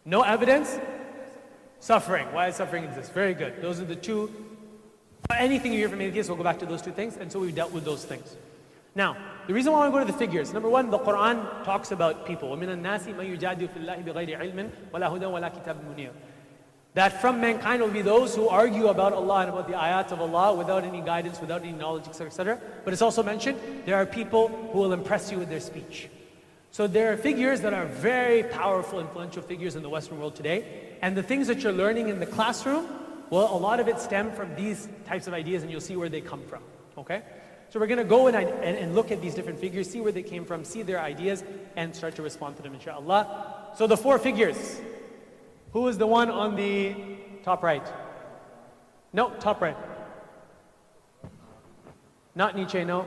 No evidence? Suffering. Why does suffering exist? Very good. Those are the two. Anything you hear from atheists, we'll go back to those two things, and so we've dealt with those things. Now, the reason why I want to go to the figures, number one, the Quran talks about people. وَمِنَ النَّاسِ مَن يُجَادِلُ فِي اللَّهِ بِغَيْرِ عِلْمٍ وَلَا هُدًى وَلَا كِتَابٍ مُنِيرٍ. That from mankind will be those who argue about Allah and about the ayats of Allah without any guidance, without any knowledge, etc., etc. But it's also mentioned, there are people who will impress you with their speech. So there are figures that are very powerful, influential figures in the Western world today. And the things that you're learning in the classroom, well, a lot of it stem from these types of ideas, and you'll see where they come from, okay? So we're going to go and look at these different figures, see where they came from, see their ideas, and start to respond to them, inshallah. So the four figures. Who is the one on the top right? No, top right. Not Nietzsche, no.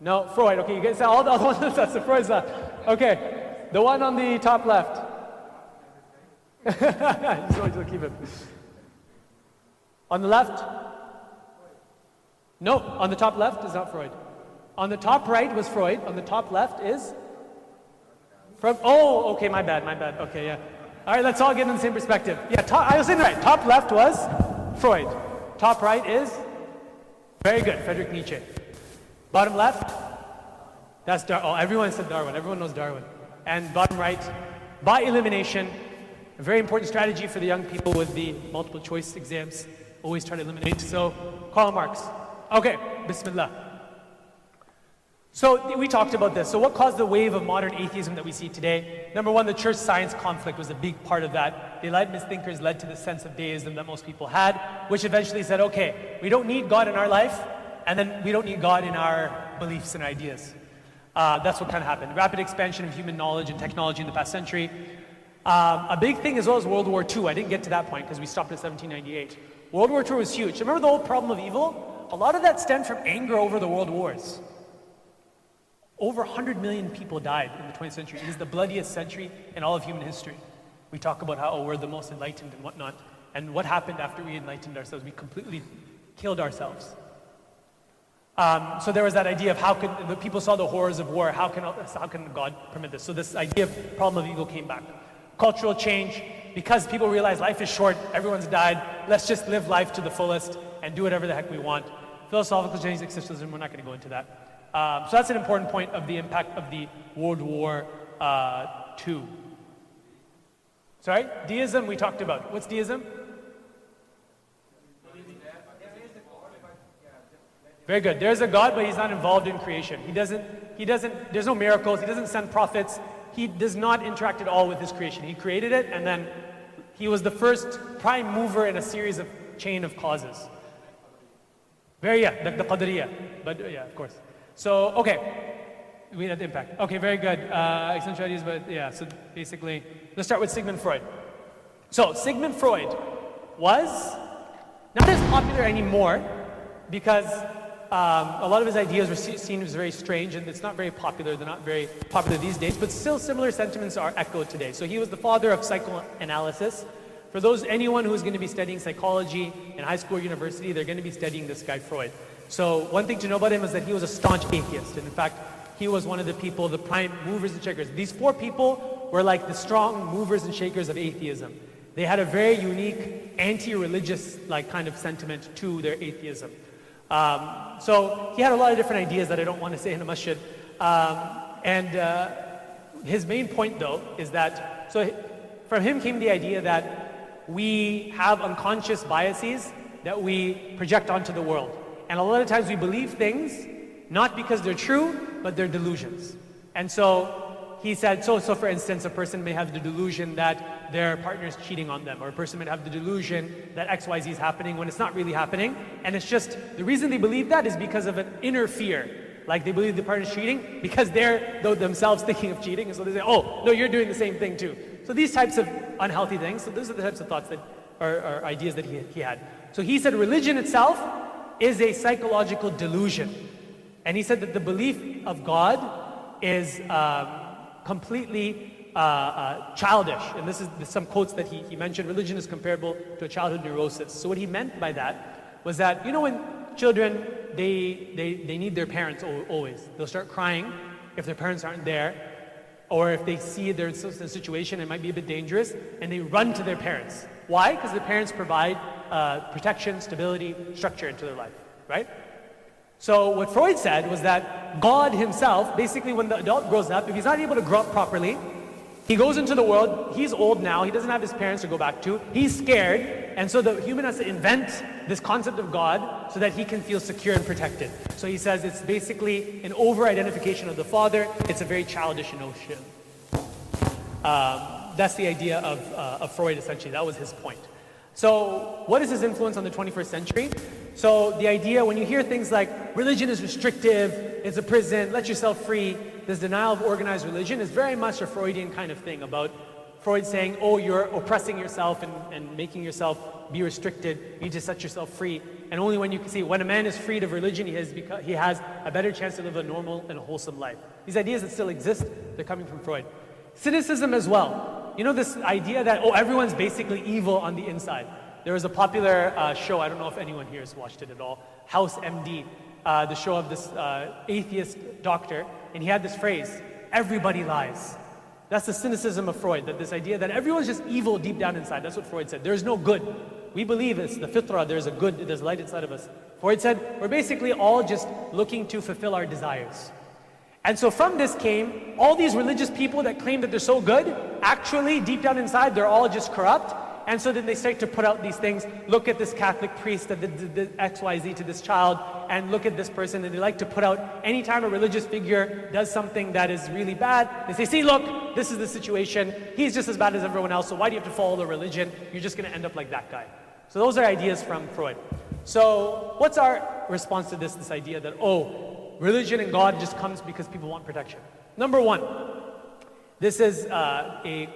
No, Freud. Okay, you guys said all the other ones. That's the Freud's left. Okay, the one on the top left. Just want to keep it. On the left? No, on the top left is not Freud. On the top right was Freud. On the top left is? Oh, okay, my bad. Okay, yeah. All right, let's all get in the same perspective. Yeah, I was saying right. Top left was Freud. Top right is? Very good, Friedrich Nietzsche. Bottom left? That's Darwin. Oh, everyone said Darwin. Everyone knows Darwin. And bottom right, by elimination, a very important strategy for the young people with the multiple choice exams. Always try to eliminate. So, Karl Marx. Okay, Bismillah. So we talked about this. So what caused the wave of modern atheism that we see today? Number one, the church-science conflict was a big part of that. The Enlightenment thinkers led to the sense of deism that most people had, which eventually said, okay, we don't need God in our life, and then we don't need God in our beliefs and ideas. That's what kind of happened. Rapid expansion of human knowledge and technology in the past century. A big thing as well as World War II. I didn't get to that point because we stopped at 1798. World War II was huge. Remember the whole problem of evil? A lot of that stemmed from anger over the world wars. Over 100 million people died in the 20th century. It is the bloodiest century in all of human history. We talk about how we're the most enlightened and whatnot. And what happened after we enlightened ourselves? We completely killed ourselves. So there was that idea of how could, the people saw the horrors of war, how can God permit this? So this idea of problem of evil came back. Cultural change, because people realized life is short, everyone's died, let's just live life to the fullest and do whatever the heck we want. Philosophical change, existentialism, we're not going to go into that. So that's an important point of the impact of the World War II. Sorry, deism we talked about. What's deism? Very good. There's a God, but he's not involved in creation. He doesn't, there's no miracles, he doesn't send prophets, he does not interact at all with his creation. He created it, and then he was the first prime mover in a series of chain of causes. The Qadariyah, but yeah, of course. So, okay, we had the impact. Okay, very good. Essential ideas, but yeah, so basically, let's start with Sigmund Freud. So, Sigmund Freud was not as popular anymore because a lot of his ideas were seen as very strange, and it's not very popular. They're not very popular these days, but still similar sentiments are echoed today. So he was the father of psychoanalysis. For anyone who's going to be studying psychology in high school or university, they're going to be studying this guy Freud. So one thing to know about him is that he was a staunch atheist, and in fact, he was one of the people, the prime movers and shakers. These four people were like the strong movers and shakers of atheism. They had a very unique anti-religious like kind of sentiment to their atheism. So he had a lot of different ideas that I don't want to say in a masjid. His main point though is that, so from him came the idea that we have unconscious biases that we project onto the world. And a lot of times we believe things not because they're true, but they're delusions. And so he said, so for instance, a person may have the delusion that their partner is cheating on them, or a person may have the delusion that XYZ is happening when it's not really happening. And it's just, the reason they believe that is because of an inner fear. Like they believe the partner is cheating because they're themselves thinking of cheating. And so they say, oh, no, you're doing the same thing too. So these types of unhealthy things, so those are the types of thoughts that are ideas that he had. So he said religion itself is a psychological delusion. And he said that the belief of God is completely childish. And this is some quotes that he mentioned. Religion is comparable to a childhood neurosis. So what he meant by that was that, you know, when children, they need their parents always. They'll start crying if their parents aren't there. or if they see there's a situation, it might be a bit dangerous, and they run to their parents. Why? Because the parents provide protection, stability, structure into their life, right? So what Freud said was that God himself, basically when the adult grows up, if he's not able to grow up properly, he goes into the world, he's old now, he doesn't have his parents to go back to, he's scared, and so the human has to invent this concept of God so that he can feel secure and protected. So he says it's basically an over-identification of the father, it's a very childish notion. That's the idea of Freud, essentially. That was his point. So what is his influence on the 21st century? So the idea, when you hear things like religion is restrictive, it's a prison, let yourself free, this denial of organized religion is very much a Freudian kind of thing, about Freud saying, oh, you're oppressing yourself and making yourself be restricted, you need to set yourself free. And only when you can see, when a man is freed of religion, he has a better chance to live a normal and a wholesome life. These ideas that still exist, they're coming from Freud. Cynicism as well. You know, this idea that, oh, everyone's basically evil on the inside. There was a popular show, I don't know if anyone here has watched it at all, House MD, the show of this atheist doctor, and he had this phrase, everybody lies. That's the cynicism of Freud, that this idea that everyone's just evil deep down inside. That's what Freud said. There's no good. We believe it's the fitrah, there's a good, there's light inside of us. Freud said, we're basically all just looking to fulfill our desires. And so from this came all these religious people that claim that they're so good, actually deep down inside, they're all just corrupt. And so then they start to put out these things, look at this Catholic priest that did XYZ to this child, and look at this person, and they like to put out, anytime a religious figure does something that is really bad, they say, see, look, this is the situation, he's just as bad as everyone else, so why do you have to follow the religion? You're just gonna end up like that guy. So those are ideas from Freud. So what's our response to this idea that, oh, religion and God just comes because people want protection? Number one, this is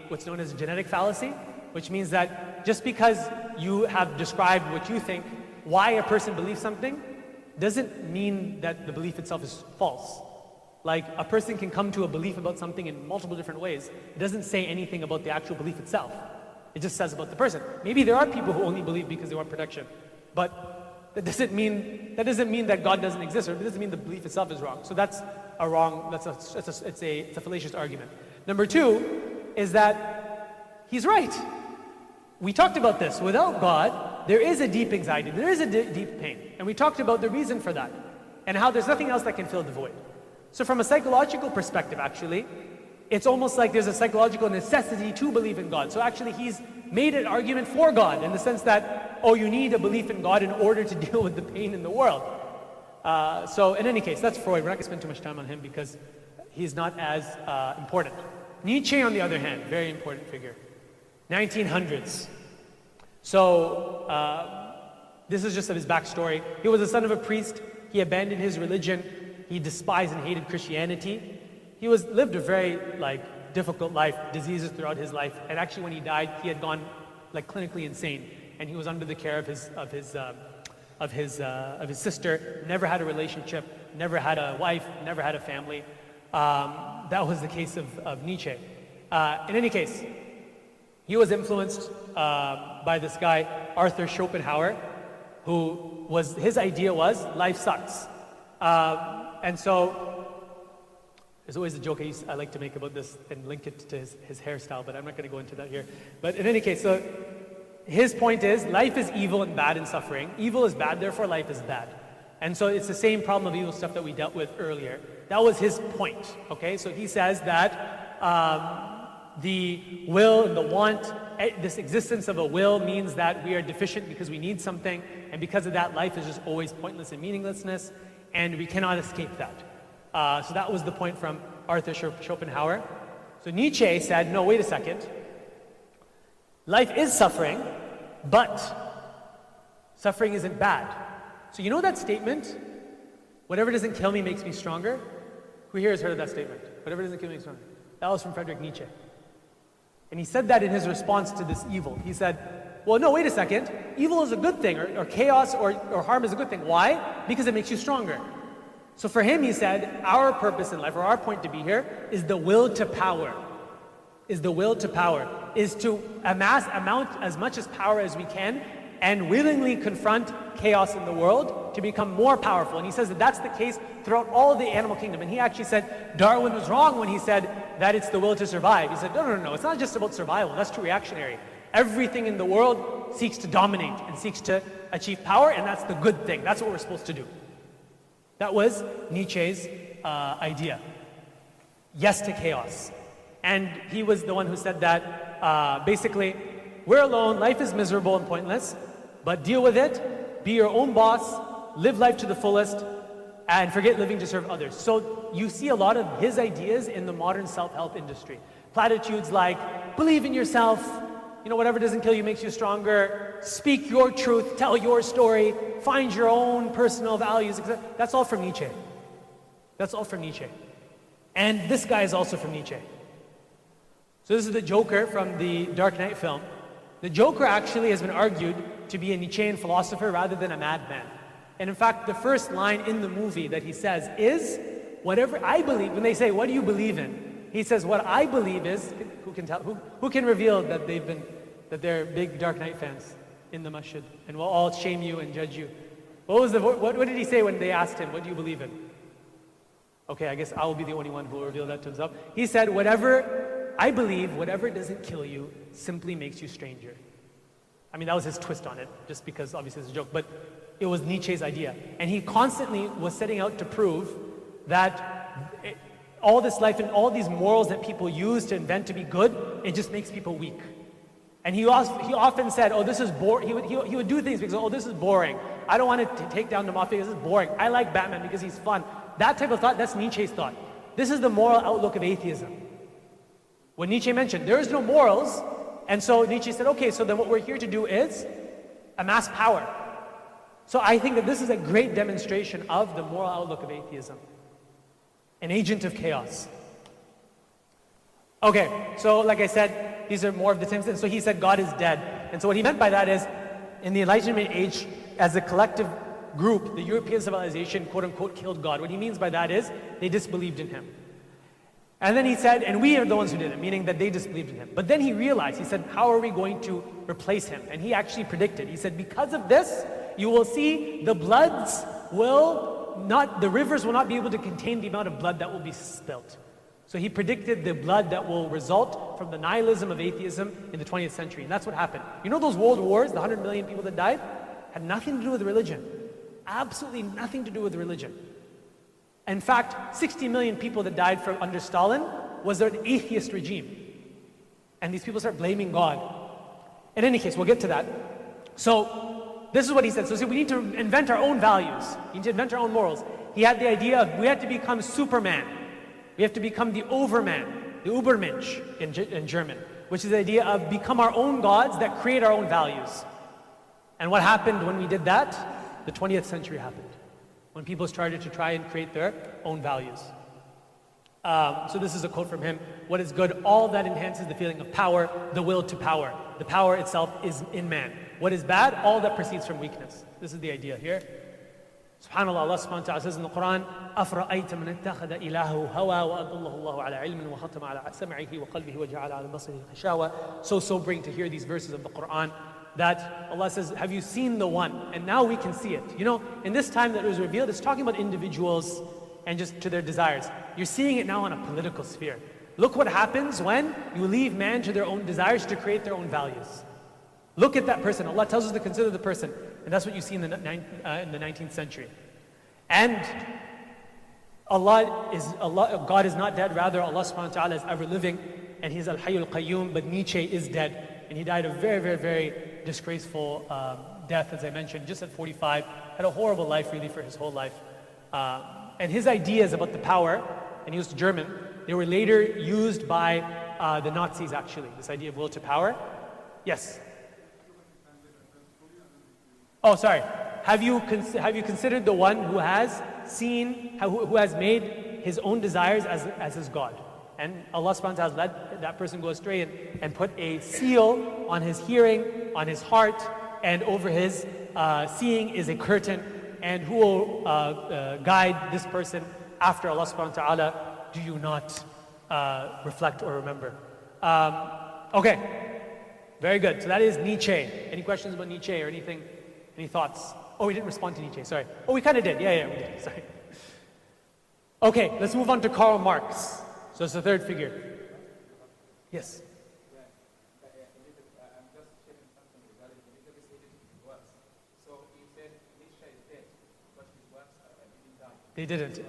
what's known as a genetic fallacy, which means that just because you have described what you think, why a person believes something, doesn't mean that the belief itself is false. Like, a person can come to a belief about something in multiple different ways. It doesn't say anything about the actual belief itself. It just says about the person. Maybe there are people who only believe because they want protection, but that doesn't mean that God doesn't exist, or it doesn't mean the belief itself is wrong. So that's a wrong, it's a fallacious argument. Number two is that he's right. We talked about this. Without God, there is a deep anxiety, there is a deep pain. And we talked about the reason for that, and how there's nothing else that can fill the void. So from a psychological perspective, actually, it's almost like there's a psychological necessity to believe in God. So actually, he's made an argument for God, in the sense that, oh, you need a belief in God in order to deal with the pain in the world. So in any case, that's Freud. We're not going to spend too much time on him because he's not as important. Nietzsche, on the other hand, very important figure. 1900s. So this is just his backstory. He was the son of a priest. He abandoned his religion. He despised and hated Christianity. He lived a very difficult life, diseases throughout his life. And actually, when he died, he had gone clinically insane, and he was under the care of his sister. Never had a relationship. Never had a wife. Never had a family. That was the case of Nietzsche. In any case, he was influenced by this guy, Arthur Schopenhauer, his idea was, life sucks. And so, there's always a joke I like to make about this and link it to his hairstyle, but I'm not going to go into that here. But in any case, so his point is, life is evil and bad and suffering. Evil is bad, therefore life is bad. And so it's the same problem of evil stuff that we dealt with earlier. That was his point, okay? So he says that the will and the want, this existence of a will means that we are deficient because we need something, and because of that, life is just always pointless and meaninglessness, and we cannot escape that. So that was the point from Arthur Schopenhauer. So Nietzsche said, no, wait a second. Life is suffering, but suffering isn't bad. So you know that statement, whatever doesn't kill me makes me stronger? Who here has heard of that statement? Whatever doesn't kill me makes me stronger. That was from Friedrich Nietzsche. And he said that in his response to this evil. He said, well, no, wait a second. Evil is a good thing, or chaos or harm is a good thing. Why? Because it makes you stronger. So for him, he said, our purpose in life, or our point to be here, is the will to power. Is to amount as much as power as we can, and willingly confront chaos in the world to become more powerful. And he says that that's the case throughout all of the animal kingdom. And he actually said Darwin was wrong when he said that it's the will to survive. He said, no, it's not just about survival. That's too reactionary. Everything in the world seeks to dominate and seeks to achieve power, and that's the good thing. That's what we're supposed to do. That was Nietzsche's idea. Yes to chaos. And he was the one who said that basically, we're alone, life is miserable and pointless, but deal with it, be your own boss, live life to the fullest, and forget living to serve others. So you see a lot of his ideas in the modern self-help industry. Platitudes like, believe in yourself, whatever doesn't kill you makes you stronger, speak your truth, tell your story, find your own personal values, etc. That's all from Nietzsche. That's all from Nietzsche. And this guy is also from Nietzsche. So this is the Joker from the Dark Knight film. The Joker actually has been argued to be a Nietzschean philosopher rather than a madman. And in fact, the first line in the movie that he says is, whatever I believe, when they say, what do you believe in? He says, what I believe is, who can reveal that they're big Dark Knight fans in the masjid? And we'll all shame you and judge you. What did he say when they asked him, what do you believe in? Okay, I guess I will be the only one who will reveal that to himself. He said, I believe whatever doesn't kill you simply makes you stranger. I mean, that was his twist on it, just because obviously it's a joke, but it was Nietzsche's idea. And he constantly was setting out to prove that all this life and all these morals that people use to invent to be good, it just makes people weak. And he often said, oh, this is boring. He would do things because, oh, this is boring. I don't want to take down the mafia because it's boring. I like Batman because he's fun. That type of thought, that's Nietzsche's thought. This is the moral outlook of atheism. When Nietzsche mentioned, there is no morals, and so Nietzsche said, okay, so then what we're here to do is amass power. So I think that this is a great demonstration of the moral outlook of atheism. An agent of chaos. Okay, so like I said, these are more of the same things. So he said God is dead. And so what he meant by that is, in the Enlightenment age, as a collective group, the European civilization, quote unquote, killed God. What he means by that is, they disbelieved in him. And then he said, and we are the ones who did it, meaning that they disbelieved in him. But then he realized, he said, how are we going to replace him? And he actually predicted, he said, because of this, you will see the rivers will not be able to contain the amount of blood that will be spilt. So he predicted the blood that will result from the nihilism of atheism in the 20th century. And that's what happened. You know those world wars, the 100 million people that died, had nothing to do with religion. Absolutely nothing to do with religion. In fact, 60 million people that died under Stalin was an atheist regime. And these people start blaming God. In any case, we'll get to that. So, this is what he said. So, see, we need to invent our own values. We need to invent our own morals. He had the idea of we have to become Superman. We have to become the Overman, the Übermensch in German, which is the idea of become our own gods that create our own values. And what happened when we did that? The 20th century happened, when people started to try and create their own values. So this is a quote from him. What is good? All that enhances the feeling of power, the will to power. The power itself is in man. What is bad? All that proceeds from weakness. This is the idea here. SubhanAllah, Allah subhanahu wa ta'ala says in the Quran, أَفْرَأَيْتَ مَنِ اتَّخَذَ إِلَهَهُ هَوَى وَأَضَلَّهُ اللَّهُ عَلَى عِلْمٍ وَخَتَمَ عَلَى سَمْعِهِ وَقَلْبِهِ وَجَعَلَ عَلَى بَصَرِهِ غِشَاوَةً. So sobering to hear these verses of the Quran, that Allah says, have you seen the one? And now we can see it. You know, in this time that it was revealed, it's talking about individuals and just to their desires. You're seeing it now on a political sphere. Look what happens when you leave man to their own desires to create their own values. Look at that person. Allah tells us to consider the person. And that's what you see in the 19th century. And God is not dead. Rather, Allah subhanahu wa ta'ala is ever living. And He's Al-Hayyul Qayyum. But Nietzsche is dead. And he died a very, very, very disgraceful death, as I mentioned, just at 45. Had a horrible life, really, for his whole life. And his ideas about the power, and he was German, they were later used by the Nazis, actually. This idea of will to power. Yes? Oh, sorry. Have you considered the one who has seen, who has made his own desires as his God? And Allah subhanahu wa ta'ala let that person go astray and put a seal on his hearing, on his heart, and over his seeing is a curtain. And who will guide this person after Allah subhanahu wa ta'ala? Do you not reflect or remember? Okay, very good. So that is Nietzsche. Any questions about Nietzsche or anything? Any thoughts? Oh, we didn't respond to Nietzsche, sorry. Oh, we kind of did. Yeah, we did, sorry. Okay, let's move on to Karl Marx. So it's the third figure. Yes. They didn't.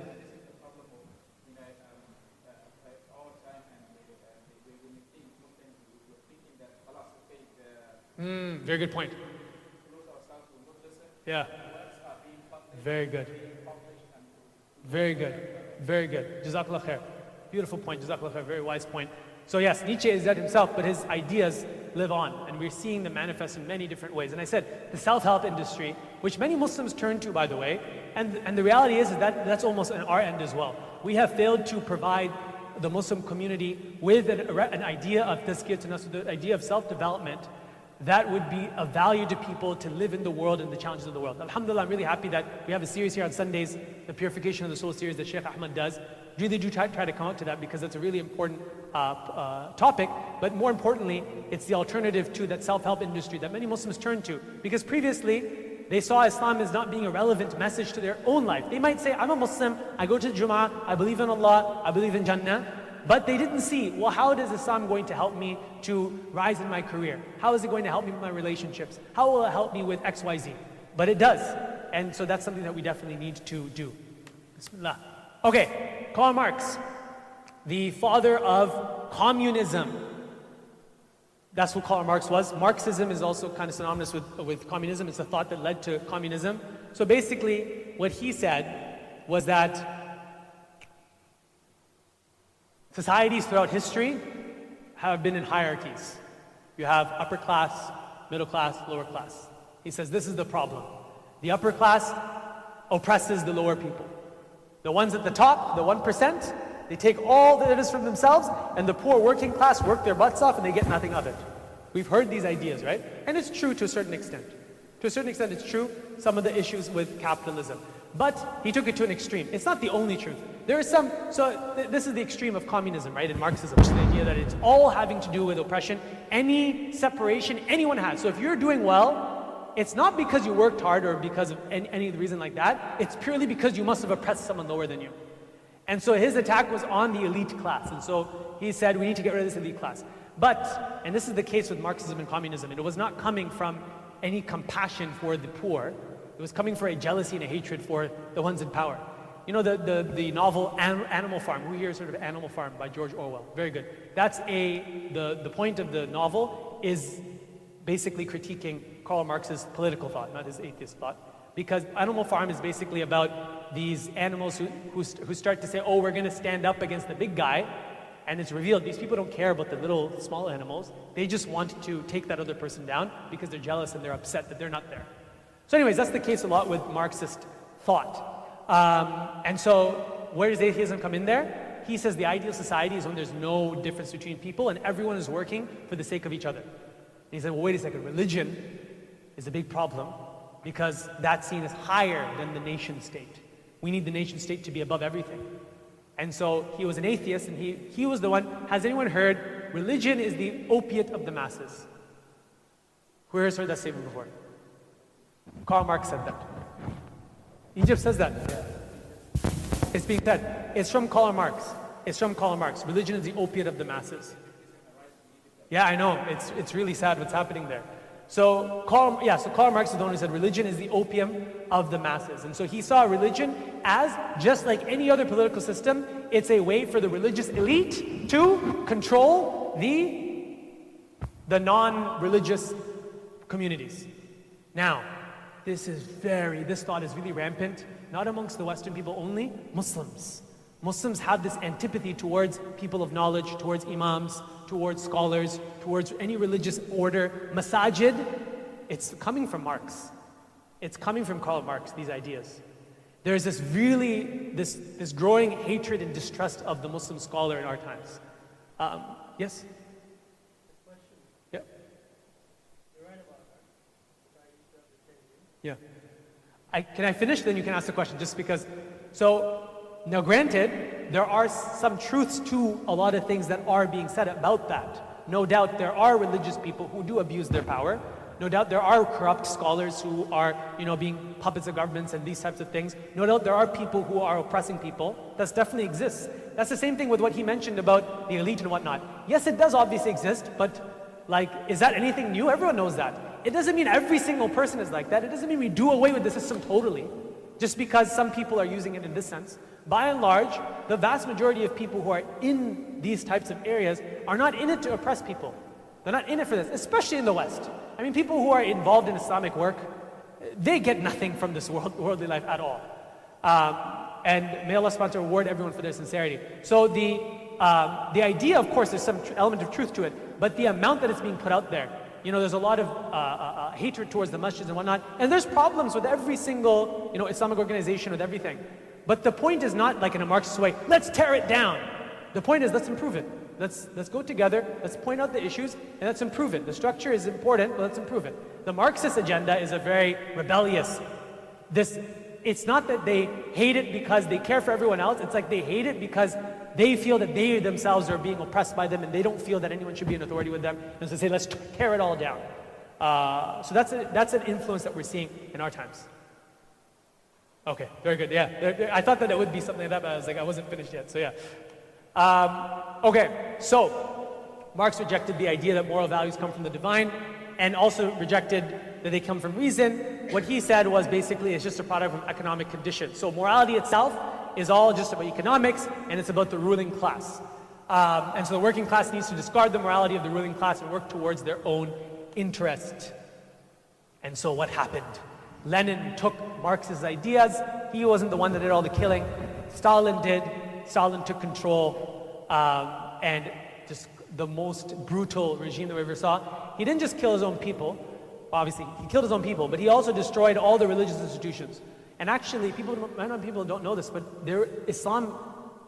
Very good point. Yeah. Very good. Very good. Very good. Jazakallah khair. Beautiful point. Jazakallah khair. Very wise point. So yes, Nietzsche is that himself, but his ideas live on, and we're seeing them manifest in many different ways. And I said, the self-help industry, which many Muslims turn to, by the way, and the reality is that that's almost on our end as well. We have failed to provide the Muslim community with an idea of tazkiyat nafs, the idea of self-development that would be of value to people to live in the world and the challenges of the world. Alhamdulillah, I'm really happy that we have a series here on Sundays, the Purification of the Soul series that Sheikh Ahmad does. Really do try to come out to that because it's a really important topic, but more importantly, it's the alternative to that self-help industry that many Muslims turn to. Because previously, they saw Islam as not being a relevant message to their own life. They might say, I'm a Muslim, I go to Jum'ah, I believe in Allah, I believe in Jannah, but they didn't see, well, how is Islam going to help me to rise in my career? How is it going to help me with my relationships? How will it help me with X, Y, Z? But it does. And so that's something that we definitely need to do. Bismillah. Okay, Karl Marx, the father of communism. That's what Karl Marx was. Marxism is also kind of synonymous with communism. It's a thought that led to communism. So basically, what he said was that societies throughout history have been in hierarchies. You have upper class, middle class, lower class. He says this is the problem. The upper class oppresses the lower people. The ones at the top, the 1%, they take all that it is from themselves, and the poor working class work their butts off and they get nothing of it. We've heard these ideas, right? And it's true to a certain extent. To a certain extent it's true, some of the issues with capitalism. But he took it to an extreme. It's not the only truth. There is some, this is the extreme of communism, right, in Marxism, which is the idea that it's all having to do with oppression. Any separation anyone has. So if you're doing well, it's not because you worked hard or because of any reason like that. It's purely because you must have oppressed someone lower than you. And so his attack was on the elite class. And so he said, we need to get rid of this elite class. But, and this is the case with Marxism and communism, it was not coming from any compassion for the poor. It was coming for a jealousy and a hatred for the ones in power. You know the novel Animal Farm. Who here has heard of Animal Farm by George Orwell? Very good. That's the point of the novel is basically critiquing Karl Marx's political thought, not his atheist thought. Because Animal Farm is basically about these animals who start to say, oh, we're going to stand up against the big guy. And it's revealed these people don't care about the little small animals. They just want to take that other person down because they're jealous and they're upset that they're not there. So anyways, that's the case a lot with Marxist thought. And so where does atheism come in there? He says the ideal society is when there's no difference between people and everyone is working for the sake of each other. And he said, well, wait a second, religion is a big problem because that's seen as higher than the nation state. We need the nation state to be above everything. And so he was an atheist and he was the one, has anyone heard, religion is the opiate of the masses? Who has heard that statement before? Karl Marx said that. Egypt says that. It's being said. It's from Karl Marx. It's from Karl Marx. Religion is the opiate of the masses. Yeah, I know. It's really sad what's happening there. So Karl Marx is the one who said religion is the opium of the masses. And so he saw religion as, just like any other political system, it's a way for the religious elite to control the non-religious communities. Now, this thought is really rampant, not amongst the Western people only, Muslims. Muslims have this antipathy towards people of knowledge, towards imams, towards scholars, towards any religious order. Masajid, it's coming from Marx. It's coming from Karl Marx, these ideas. There's this growing hatred and distrust of the Muslim scholar in our times. Yes? Yeah. Yeah. Can I finish? Then you can ask the question, just because. So, now granted, there are some truths to a lot of things that are being said about that. No doubt there are religious people who do abuse their power. No doubt there are corrupt scholars who are, being puppets of governments and these types of things. No doubt there are people who are oppressing people. That definitely exists. That's the same thing with what he mentioned about the elite and whatnot. Yes, it does obviously exist, but like, is that anything new? Everyone knows that. It doesn't mean every single person is like that. It doesn't mean we do away with the system totally, just because some people are using it in this sense. By and large, the vast majority of people who are in these types of areas are not in it to oppress people. They're not in it for this, especially in the West. I mean, people who are involved in Islamic work, they get nothing from this worldly life at all. And may Allah subhanahu wa ta'ala reward everyone for their sincerity. So the idea, of course, there's some element of truth to it, but the amount that is being put out there, you know, there's a lot of hatred towards the masjids and whatnot, and there's problems with every single, you know, Islamic organization, with everything. But the point is not like in a Marxist way, let's tear it down. The point is, let's improve it. Let's go together, let's point out the issues, and let's improve it. The structure is important, but let's improve it. The Marxist agenda is a very rebellious, it's not that they hate it because they care for everyone else, it's like they hate it because they feel that they themselves are being oppressed by them and they don't feel that anyone should be in authority with them. And so they say, let's tear it all down. So that's an influence that we're seeing in our times. Okay, very good, yeah. I thought that it would be something like that, but I was like, I wasn't finished yet, so yeah. Okay, so Marx rejected the idea that moral values come from the divine, and also rejected that they come from reason. What he said was basically it's just a product of economic conditions. So morality itself is all just about economics, and it's about the ruling class. And so the working class needs to discard the morality of the ruling class and work towards their own interest. And so what happened? Lenin took Marx's ideas. He wasn't the one that did all the killing. Stalin did. Stalin took control, and just the most brutal regime that we ever saw. He didn't just kill his own people. Obviously, he killed his own people, but he also destroyed all the religious institutions. And actually, people don't know this, but Islam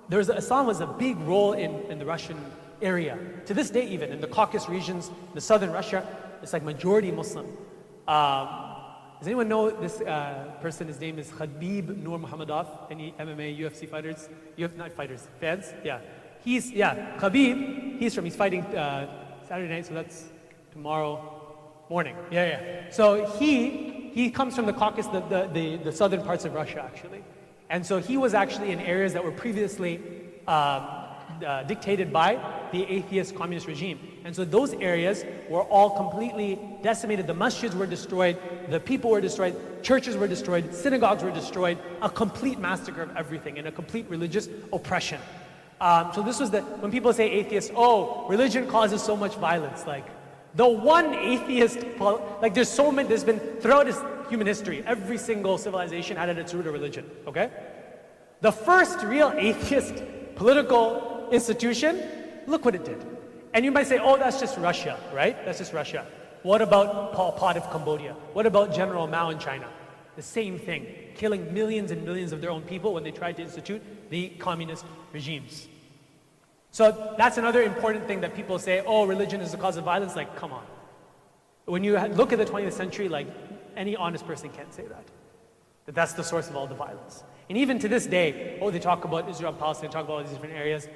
was a big role in the Russian area. To this day, even in the Caucasus regions, the southern Russia, it's like majority Muslim. Does anyone know this person? His name is Khabib Nurmagomedov. Any MMA, UFC fighters? Not fighters, fans? Yeah. Khabib, he's fighting Saturday night, so that's tomorrow morning. Yeah. So he comes from the Caucasus, the southern parts of Russia, actually. And so he was actually in areas that were previously dictated by the atheist communist regime. And so those areas were all completely decimated. The masjids were destroyed, the people were destroyed, churches were destroyed, synagogues were destroyed, a complete massacre of everything and a complete religious oppression. So this was when people say atheists, oh, religion causes so much violence. Like, the one atheist, like there's been, throughout human history, every single civilization had at its root a religion, okay? The first real atheist political institution, look what it did. And you might say, oh, that's just Russia, right? That's just Russia. What about Pol Pot of Cambodia? What about General Mao in China? The same thing, killing millions and millions of their own people when they tried to institute the communist regimes. So that's another important thing that people say, oh, religion is the cause of violence. Like, come on. When you look at the 20th century, like, any honest person can't say that. That's the source of all the violence. And even to this day, they talk about Israel and Palestine, talk about all these different areas.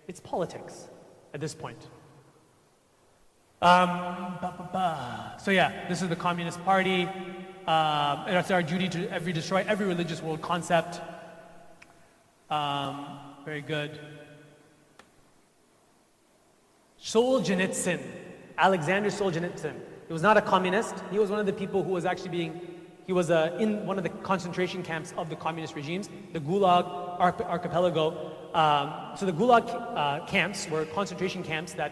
It's politics at this point. So yeah, this is the Communist Party. And it's our duty to destroy every religious world concept. Very good. Solzhenitsyn, Alexander Solzhenitsyn. He was not a communist. He was one of the people who was actually he was in one of the concentration camps of the communist regimes, the Gulag archipelago. So the Gulag camps were concentration camps that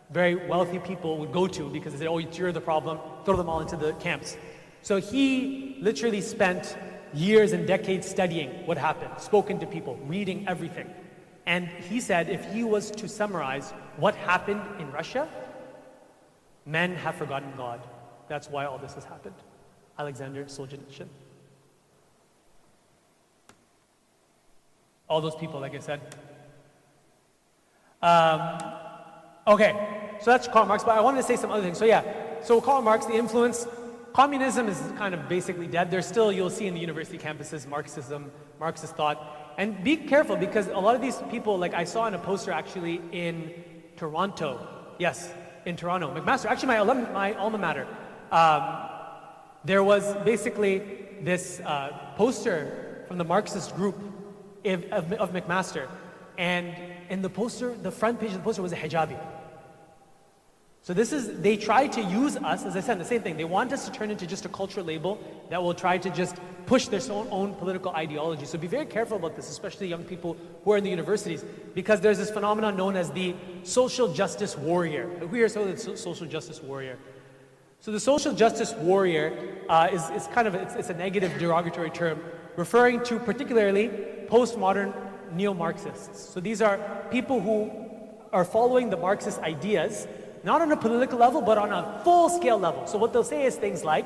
very wealthy people would go to because they said, oh, you're the problem, throw them all into the camps. So he literally spent years and decades studying what happened, spoken to people, reading everything. And he said if he was to summarize what happened in Russia, men have forgotten God. That's why all this has happened. Alexander Solzhenitsyn. All those people, like I said. Okay, so that's Karl Marx, but I wanted to say some other things. So yeah, so Karl Marx, the influence, communism is kind of basically dead. There's still, you'll see in the university campuses, Marxism, Marxist thought. And be careful because a lot of these people, like I saw in a poster actually in Toronto. Yes, in Toronto. McMaster, actually my alma mater. There was basically this poster from the Marxist group of McMaster And in the poster, the front page of the poster was a hijabi. So they try to use us, as I said, the same thing. They want us to turn into just a cultural label that will try to just push their own political ideology. So be very careful about this, especially young people who are in the universities, because there's this phenomenon known as the social justice warrior. Who here is the social justice warrior? So the social justice warrior is kind of, it's a negative derogatory term, referring to particularly postmodern neo-Marxists. So these are people who are following the Marxist ideas, not on a political level, but on a full-scale level. So what they'll say is things like,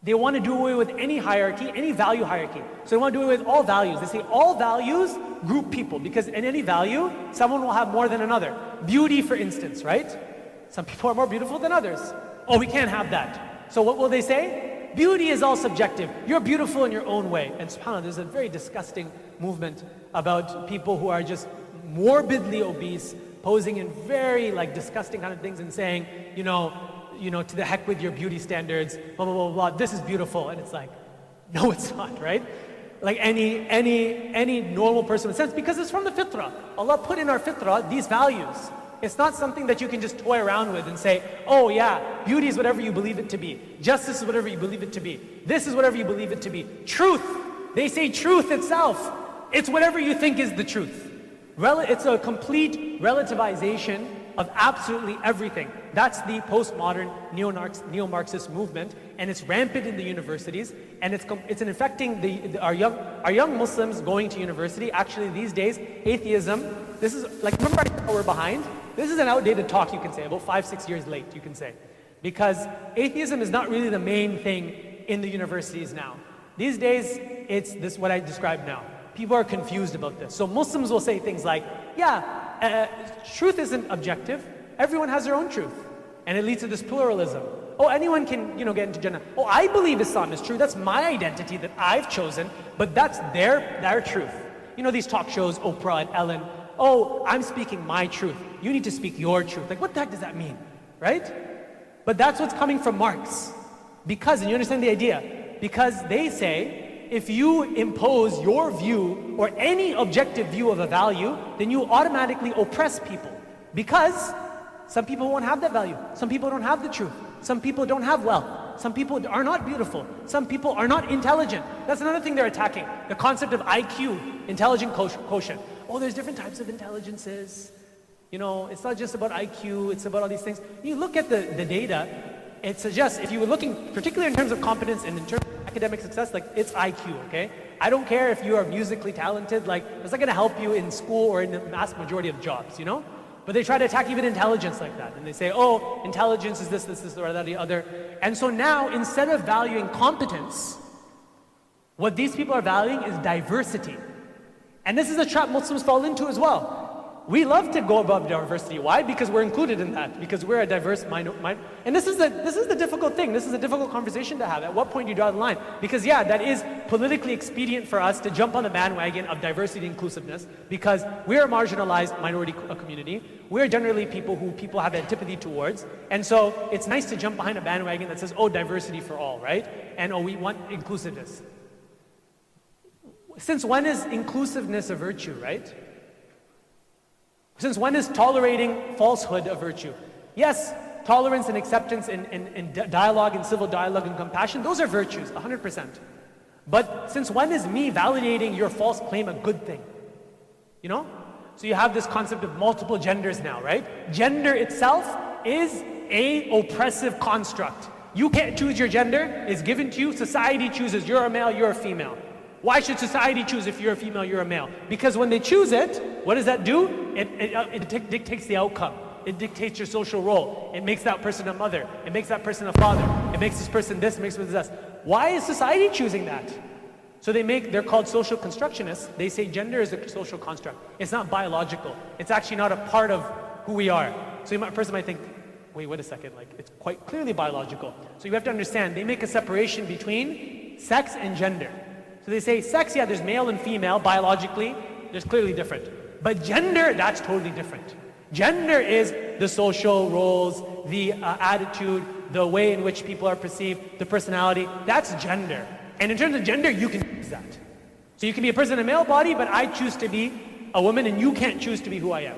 they want to do away with any hierarchy, any value hierarchy. So they want to do away with all values. They say all values group people, because in any value, someone will have more than another. Beauty, for instance, right? Some people are more beautiful than others. Oh, we can't have that. So what will they say? Beauty is all subjective. You're beautiful in your own way. And subhanAllah, there's a very disgusting movement about people who are just morbidly obese, posing in very disgusting kind of things and saying, you know, to the heck with your beauty standards, blah, blah, blah, blah, this is beautiful. And it's like, no, it's not, right? Like any normal person with sense, because it's from the fitrah. Allah put in our fitrah these values. It's not something that you can just toy around with and say, oh yeah, beauty is whatever you believe it to be. Justice is whatever you believe it to be. This is whatever you believe it to be. Truth, they say truth itself. It's whatever you think is the truth. It's a complete relativization of absolutely everything. That's the postmodern neo-Marxist movement, and it's rampant in the universities, and it's infecting our young Muslims going to university. Actually, these days, atheism, this is remember how we're behind? This is an outdated talk, you can say, about 5-6 years late, you can say. Because atheism is not really the main thing in the universities now. These days, it's this what I described now. People are confused about this. So Muslims will say things like, truth isn't objective. Everyone has their own truth. And it leads to this pluralism. Oh, anyone can, get into Jannah. Oh, I believe Islam is true. That's my identity that I've chosen, but that's their truth. These talk shows, Oprah and Ellen. Oh, I'm speaking my truth. You need to speak your truth. Like, what the heck does that mean? Right? But that's what's coming from Marx. And you understand the idea? Because they say, if you impose your view or any objective view of a value, then you automatically oppress people. Because some people won't have that value. Some people don't have the truth. Some people don't have wealth. Some people are not beautiful. Some people are not intelligent. That's another thing they're attacking. The concept of IQ, intelligent quotient. Oh, there's different types of intelligences. It's not just about IQ, it's about all these things. You look at the data, it suggests, if you were looking, particularly in terms of competence and in terms of academic success, it's IQ, okay? I don't care if you are musically talented, it's not gonna help you in school or in the vast majority of jobs, But they try to attack even intelligence like that. And they say, oh, intelligence is this, or that, the other. And so now, instead of valuing competence, what these people are valuing is diversity. And this is a trap Muslims fall into as well. We love to go above diversity. Why? Because we're included in that. Because we're a diverse minority. And this is the difficult thing. This is a difficult conversation to have. At what point do you draw the line? Because that is politically expedient for us to jump on the bandwagon of diversity and inclusiveness, because we're a marginalized minority community. We're generally people who people have antipathy towards. And so it's nice to jump behind a bandwagon that says, oh, diversity for all, right? And oh, we want inclusiveness. Since when is inclusiveness a virtue, right? Since when is tolerating falsehood a virtue? Yes, tolerance and acceptance and dialogue and civil dialogue and compassion, those are virtues, 100%. But since when is me validating your false claim a good thing? So you have this concept of multiple genders now, right? Gender itself is a oppressive construct. You can't choose your gender, it's given to you. Society chooses, you're a male, you're a female. Why should society choose if you're a female, you're a male? Because when they choose it, what does that do? It dictates the outcome. It dictates your social role. It makes that person a mother. It makes that person a father. It makes this person this, it makes this person that. Why is society choosing that? So they're called social constructionists. They say gender is a social construct. It's not biological. It's actually not a part of who we are. So a person might think, wait a second, it's quite clearly biological. So you have to understand, they make a separation between sex and gender. So they say sex, there's male and female, biologically, there's clearly different. But gender, that's totally different. Gender is the social roles, the attitude, the way in which people are perceived, the personality, that's gender. And in terms of gender, you can choose that. So you can be a person in a male body, but I choose to be a woman and you can't choose to be who I am.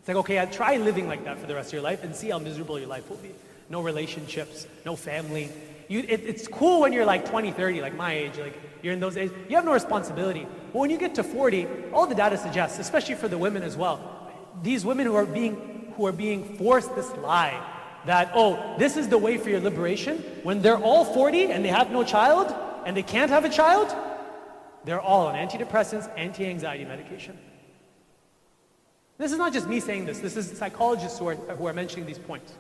It's like, okay, try living like that for the rest of your life and see how miserable your life will be. No relationships, no family. It's cool when you're like 20, 30, like my age, like you're in those days. You have no responsibility. But when you get to 40, all the data suggests, especially for the women as well, these women who are being forced this lie that, oh, this is the way for your liberation, when they're all 40 and they have no child and they can't have a child, they're all on antidepressants, anti-anxiety medication. This is not just me saying this. This is psychologists who are mentioning these points.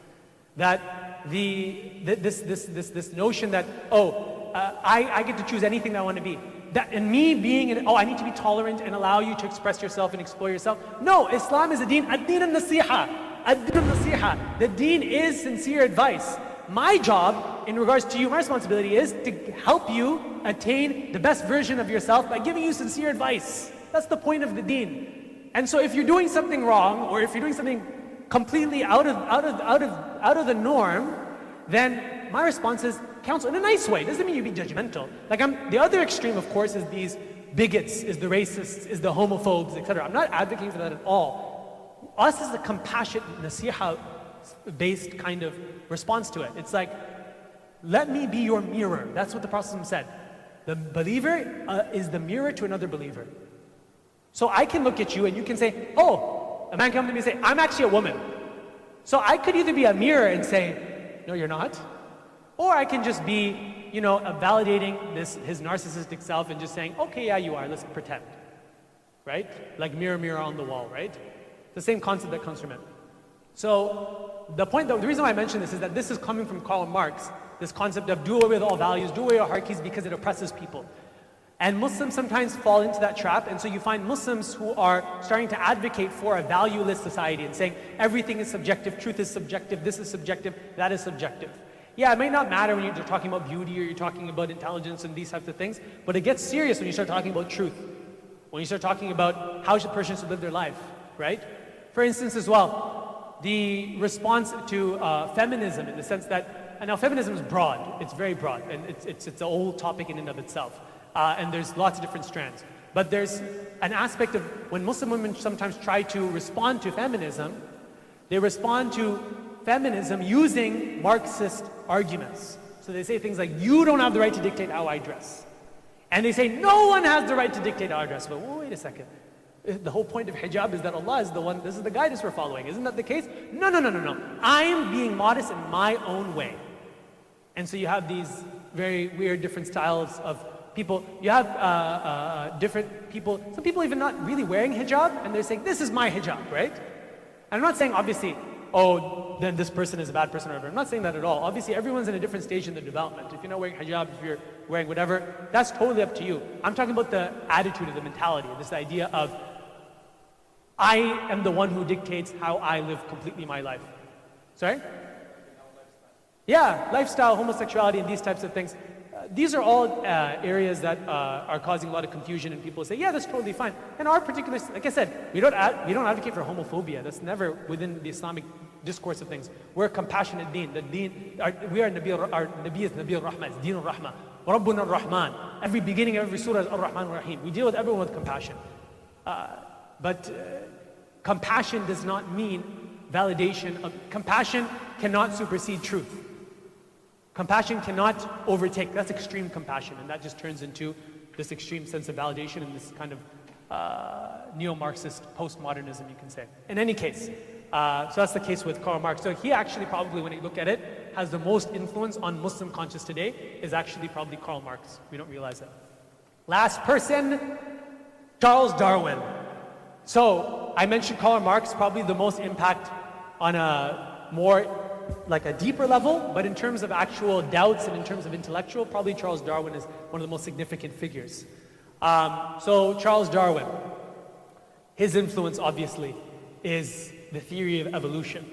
That this notion that, I get to choose anything that I want to be. That, and me being, I need to be tolerant and allow you to express yourself and explore yourself. No, Islam is a deen. Ad-deen al-nasiha. Ad-deen al-nasiha. The deen is sincere advice. My job, in regards to you, my responsibility is to help you attain the best version of yourself by giving you sincere advice. That's the point of the deen. And so if you're doing something wrong, or if you're doing something completely out of the norm, then my response is counsel in a nice way. Doesn't mean you be judgmental. Like the other extreme, of course, is these bigots, is the racists, is the homophobes, etc. I'm not advocating for that at all. Us is a compassionate, nasiha-based kind of response to it. It's like, let me be your mirror. That's what the Prophet said. The believer is the mirror to another believer. So I can look at you and you can say, oh, a man come to me and say, I'm actually a woman. So I could either be a mirror and say, no, you're not. Or I can just be, validating his narcissistic self and just saying, okay, yeah, you are, let's pretend. Right? Like mirror, mirror on the wall, right? The same concept that comes from it. So the reason why I mention this is that this is coming from Karl Marx, this concept of do away with all values, do away with hierarchies because it oppresses people. And Muslims sometimes fall into that trap, and so you find Muslims who are starting to advocate for a valueless society and saying everything is subjective, truth is subjective, this is subjective, that is subjective. Yeah, it may not matter when you're talking about beauty or you're talking about intelligence and these types of things, but it gets serious when you start talking about truth. When you start talking about how a person should live their life, right? For instance as well, the response to feminism in the sense that, and now feminism is broad, it's very broad, and it's a whole topic in and of itself. And there's lots of different strands. But there's an aspect of when Muslim women sometimes try to respond to feminism, they respond to feminism using Marxist arguments. So they say things like, you don't have the right to dictate how I dress. And they say, no one has the right to dictate how I dress. But wait a second. The whole point of hijab is that Allah is the one, this is the guidance we're following. Isn't that the case? No. I'm being modest in my own way. And so you have these very weird different styles of people. You have different people, some people even not really wearing hijab, and they're saying, this is my hijab, right? And I'm not saying, obviously, oh, then this person is a bad person or whatever. I'm not saying that at all. Obviously, everyone's in a different stage in their development. If you're not wearing hijab, if you're wearing whatever, that's totally up to you. I'm talking about the attitude of the mentality, this idea of, I am the one who dictates how I live completely my life. Sorry? Yeah, lifestyle, homosexuality, and these types of things. These are all areas that are causing a lot of confusion, and people say, yeah, that's totally fine. And our particular, like I said, we don't advocate for homophobia. That's never within the Islamic discourse of things. We're a compassionate deen. We are our Nabi is Nabi al-Rahman, it's Deen al-Rahman. Rabbuna al-Rahman. Every beginning of every surah is ar-Rahman ar-Rahim. We deal with everyone with compassion. But compassion does not mean validation. Compassion cannot supersede truth. Compassion cannot overtake. That's extreme compassion, and that just turns into this extreme sense of validation and this kind of neo-Marxist postmodernism, you can say. In any case, so that's the case with Karl Marx. So he actually probably, when you look at it, has the most influence on Muslim conscience today is actually probably Karl Marx. We don't realize that. Last person, Charles Darwin. So I mentioned Karl Marx, probably the most impact on a more like a deeper level, but in terms of actual doubts and in terms of intellectual, probably Charles Darwin is one of the most significant figures. So Charles Darwin, his influence obviously is the theory of evolution.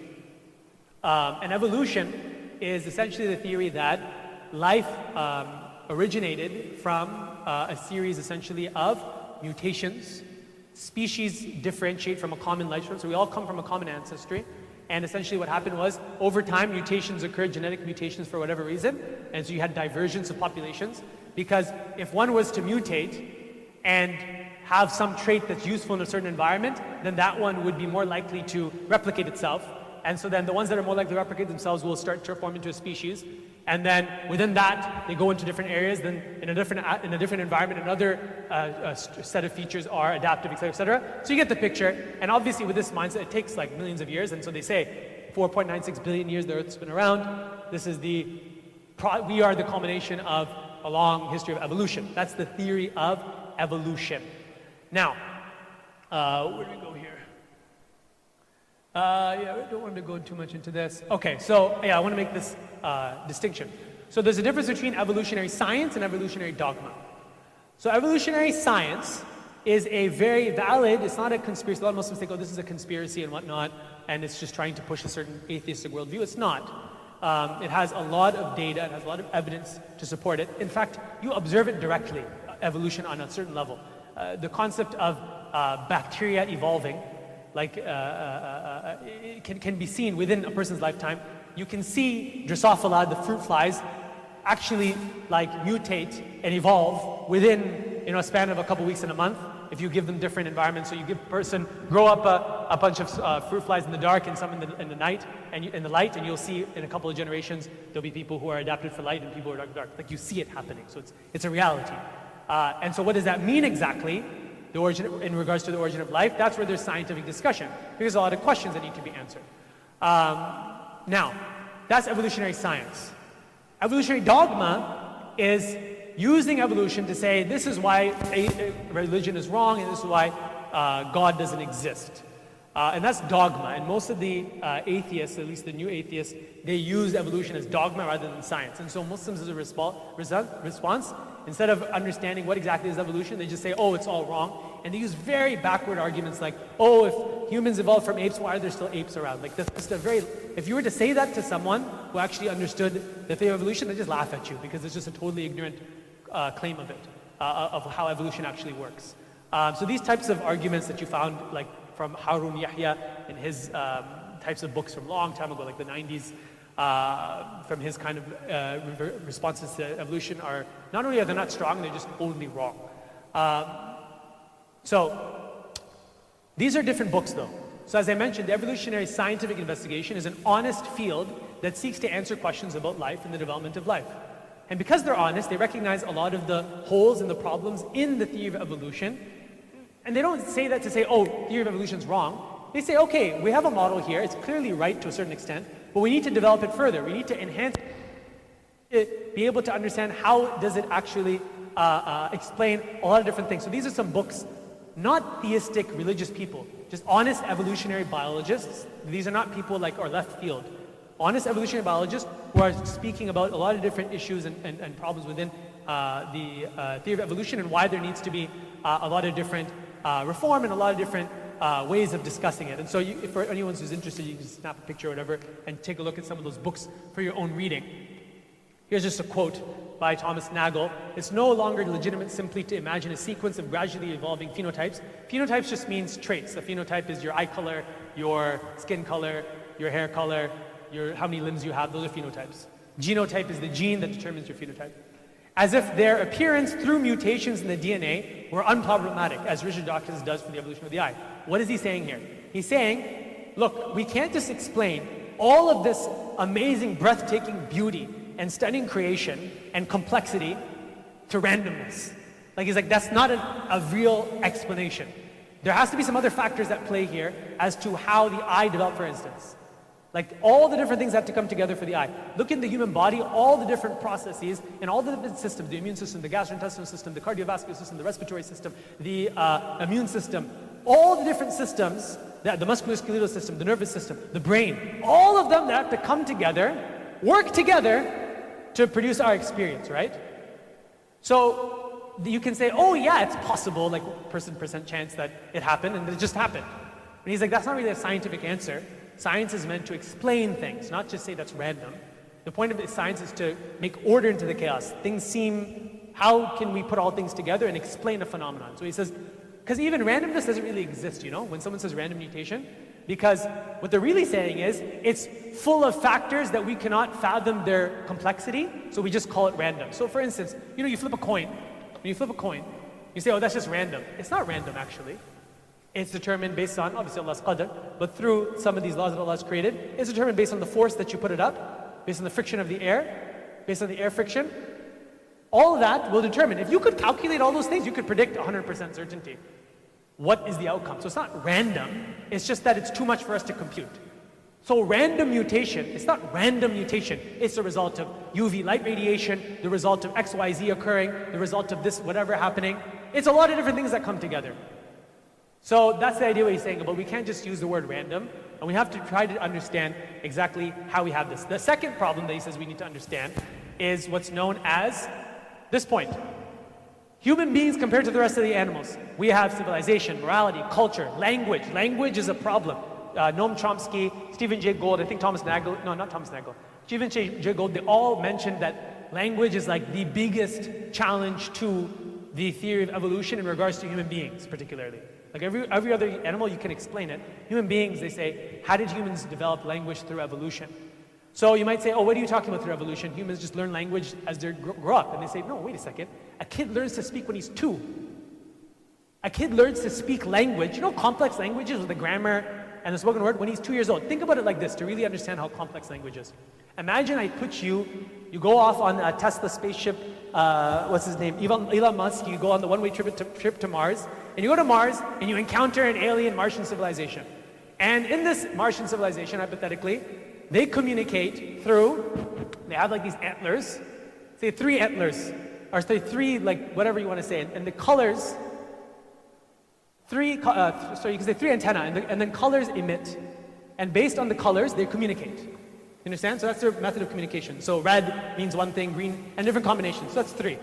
And evolution is essentially the theory that life originated from a series essentially of mutations. Species differentiate from a common life source, so we all come from a common ancestry. And essentially what happened was, over time, mutations occurred, genetic mutations for whatever reason, and so you had divergence of populations, because if one was to mutate and have some trait that's useful in a certain environment, then that one would be more likely to replicate itself. And so then the ones that are more likely to replicate themselves will start to form into a species. And then within that, they go into different areas. Then in a different environment, another set of features are adaptive, et cetera, et cetera. So you get the picture. And obviously with this mindset, it takes like millions of years. And so they say 4.96 billion years the Earth's been around. This is we are the culmination of a long history of evolution. That's the theory of evolution. Now, where do we go here? Yeah, I don't want to go too much into this. Okay, so yeah, I want to make this distinction. So there's a difference between evolutionary science and evolutionary dogma. So evolutionary science is a very valid, it's not a conspiracy. A lot of Muslims think, oh, this is a conspiracy and whatnot, and it's just trying to push a certain atheistic worldview. It's not. It has a lot of data, it has a lot of evidence to support it. In fact, you observe it directly, evolution on a certain level. The concept of bacteria evolving, like it can be seen within a person's lifetime. You can see Drosophila, the fruit flies, actually like mutate and evolve within a span of a couple weeks and a month if you give them different environments. So you give a person, grow up a bunch of fruit flies in the dark and some in the night and in the light, and you'll see in a couple of generations there'll be people who are adapted for light and people who are dark. Like you see it happening. So it's a reality. And so what does that mean exactly? The origin, in regards to the origin of life, that's where there's scientific discussion. There's a lot of questions that need to be answered. Now, that's evolutionary science. Evolutionary dogma is using evolution to say this is why religion is wrong and this is why God doesn't exist. And that's dogma. And most of the atheists, at least the new atheists, they use evolution as dogma rather than science. And so Muslims as a response, instead of understanding what exactly is evolution, they just say, oh, it's all wrong. And they use very backward arguments like, oh, if humans evolved from apes, why are there still apes around? Like, if you were to say that to someone who actually understood the theory of evolution, they just laugh at you because it's just a totally ignorant claim of it, of how evolution actually works. So these types of arguments that you found, like from Harun Yahya in his types of books from a long time ago, like the 90s, from his kind of responses to evolution are, not only are they not strong, they're just totally wrong. So these are different books though. So as I mentioned, the evolutionary scientific investigation is an honest field that seeks to answer questions about life and the development of life. And because they're honest, they recognize a lot of the holes and the problems in the theory of evolution. And they don't say that to say, oh, theory of evolution is wrong. They say, okay, we have a model here, it's clearly right to a certain extent, but we need to develop it further. We need to enhance it, be able to understand how does it actually explain a lot of different things. So these are some books, not theistic religious people, just honest evolutionary biologists. These are not people like our left field. Honest evolutionary biologists who are speaking about a lot of different issues and problems within the theory of evolution and why there needs to be a lot of different reform and a lot of different ways of discussing it. And so for anyone who's interested, you can just snap a picture or whatever and take a look at some of those books for your own reading. Here's just a quote by Thomas Nagel. It's no longer legitimate simply to imagine a sequence of gradually evolving phenotypes. Phenotypes just means traits. A phenotype is your eye color, your skin color, your hair color, how many limbs you have. Those are phenotypes. Genotype is the gene that determines your phenotype. As if their appearance through mutations in the DNA were unproblematic, as Richard Dawkins does for the evolution of the eye. What is he saying here? He's saying, look, we can't just explain all of this amazing, breathtaking beauty and stunning creation and complexity to randomness. Like he's like, that's not a real explanation. There has to be some other factors that play here as to how the eye developed, for instance. Like all the different things have to come together for the eye. Look in the human body, all the different processes and all the different systems, the immune system, the gastrointestinal system, the cardiovascular system, the respiratory system, the immune system, all the different systems, the musculoskeletal system, the nervous system, the brain, all of them that have to come together, work together to produce our experience, right? So you can say, oh yeah, it's possible, like percent chance that it happened and it just happened. And he's like, that's not really a scientific answer. Science is meant to explain things, not just say that's random. The point of science is to make order into the chaos. Things seem, how can we put all things together and explain a phenomenon? So he says, because even randomness doesn't really exist, when someone says random mutation, because what they're really saying is, it's full of factors that we cannot fathom their complexity, so we just call it random. So for instance, you flip a coin. When you flip a coin, You say, oh, that's just random. It's not random, actually. It's determined based on, obviously, Allah's qadr, but through some of these laws that Allah has created, it's determined based on the force that you put it up, based on the friction of the air, based on the air friction. All of that will determine. If you could calculate all those things, you could predict 100% certainty. What is the outcome? So it's not random, it's just that it's too much for us to compute. So random mutation, it's not random mutation, it's the result of UV light radiation, the result of XYZ occurring, the result of this whatever happening. It's a lot of different things that come together. So that's the idea what he's saying, but we can't just use the word random, and we have to try to understand exactly how we have this. The second problem that he says we need to understand is what's known as this point. Human beings compared to the rest of the animals, we have civilization, morality, culture, language. Language is a problem. Noam Chomsky, Stephen Jay Gould, I think Thomas Nagel, no, not Thomas Nagel, Stephen Jay Gould, they all mentioned that language is like the biggest challenge to the theory of evolution in regards to human beings, particularly. Like every other animal, you can explain it. Human beings, they say, how did humans develop language through evolution? So you might say, oh, what are you talking about through evolution? Humans just learn language as they grow up. And they say, no, wait a second. A kid learns to speak when he's 2. A kid learns to speak language, you know, complex languages with the grammar and the spoken word when he's 2 years old. Think about it like this to really understand how complex language is. Imagine I put you go off on a Tesla spaceship, what's his name, Elon Musk, you go on the one-way trip to Mars, and you go to Mars and you encounter an alien Martian civilization. And in this Martian civilization, hypothetically, they communicate through, they have like these antlers, say 3 antlers, or say 3, like whatever you want to say, and the colors, so you can say 3 antennae, and then colors emit, and based on the colors, they communicate. You understand? So that's their method of communication. So red means one thing, green, and different combinations, so that's 3.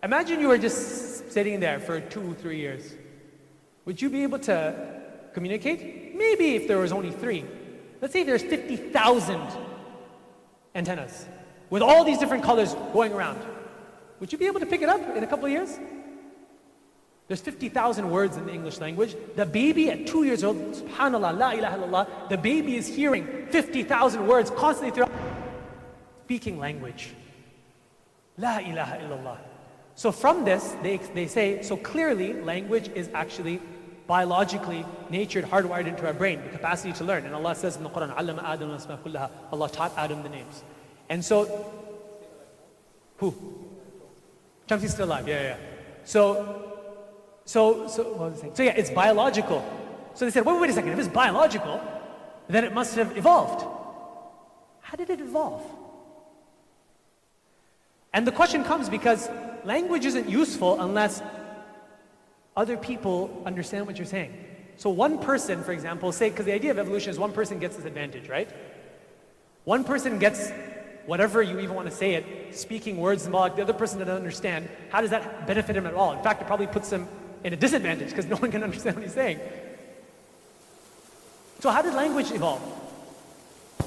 Imagine you were just sitting there for 2-3 years. Would you be able to communicate? Maybe if there was only 3. Let's say there's 50,000 antennas with all these different colors going around. Would you be able to pick it up in a couple of years? There's 50,000 words in the English language. The baby at 2 years old, subhanAllah, la ilaha illallah, the baby is hearing 50,000 words constantly throughout speaking language. La ilaha illallah. So from this, they say, so clearly language is actually biologically natured, hardwired into our brain, the capacity to learn. And Allah says in the Quran, "Allama Adam al-asma kullaha." Allah taught Adam the names. And so, who? Shamsi's still alive, yeah. So what was I saying? So yeah, it's biological. So they said, wait a second, if it's biological, then it must have evolved. How did it evolve? And the question comes because language isn't useful unless other people understand what you're saying. So one person, for example, say, because the idea of evolution is one person gets this advantage, right? One person gets whatever you even want to say it, speaking words symbolic, the other person doesn't understand. How does that benefit him at all? In fact, it probably puts him in a disadvantage because no one can understand what he's saying. So how did language evolve?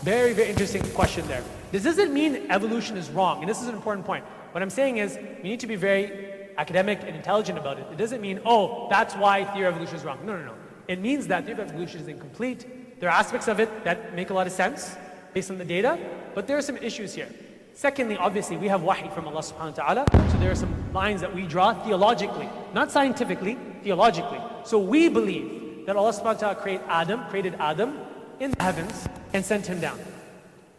Very, very interesting question there. This doesn't mean evolution is wrong, and this is an important point. What I'm saying is we need to be very academic and intelligent about it. It doesn't mean, oh, that's why theory of evolution is wrong. No. It means that theory of evolution is incomplete. There are aspects of it that make a lot of sense based on the data, but there are some issues here. Secondly, obviously, we have wahi from Allah subhanahu wa ta'ala, so there are some lines that we draw theologically, not scientifically, theologically. So we believe that Allah subhanahu wa ta'ala created Adam in the heavens and sent him down.